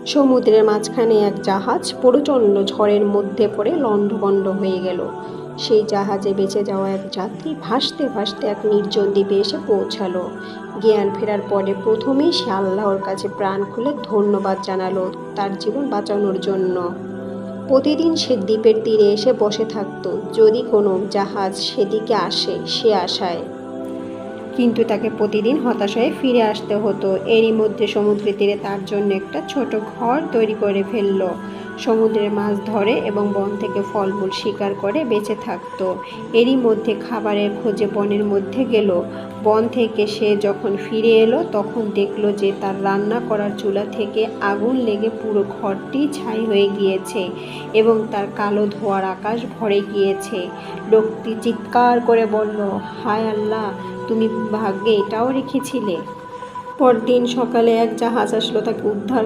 সমুদ্রের মাঝখানে এক জাহাজ প্রচণ্ড ঝড়ের মধ্যে পড়ে লণ্ডভণ্ড হয়ে গেল। সেই জাহাজে বেঁচে যাওয়া এক যাত্রী ভাসতে ভাসতে এক নির্জন দ্বীপে এসে পৌঁছালো। জ্ঞান ফেরার পরে প্রথমেই সে আল্লাহর কাছে প্রাণ খুলে ধন্যবাদ জানালো তার জীবন বাঁচানোর জন্য। প্রতিদিন সে দ্বীপের তীরে এসে বসে থাকতো, যদি কোনো জাহাজ সেদিকে আসে সে আশায়। কিন্তু তাকে প্রতিদিন হতাশ হয়ে ফিরে আসতে হতো। এরই মধ্যে সমুদ্রের তীরে তার জন্য একটা ছোট ঘর তৈরি করে ফেলল। সমুদ্রের মাছ ধরে এবং বন থেকে ফলমূল শিকার করে বেঁচে থাকতো। এরই মধ্যে খাবারের খোঁজে বনের মধ্যে গেল। বন থেকে সে যখন ফিরে এলো তখন দেখলো যে তার রান্না করার চুলা থেকে আগুন লেগে পুরো ঘরটি ছাই হয়ে গিয়েছে এবং তার কালো ধোঁয়ার আকাশ ভরে গিয়েছে। লোকটি চিৎকার করে বলল, হায় আল্লাহ, তুমি ভাগ্যে এটাও রেখেছিলে। পরদিন সকালে এক জাহাজ আসলো তাকে উদ্ধার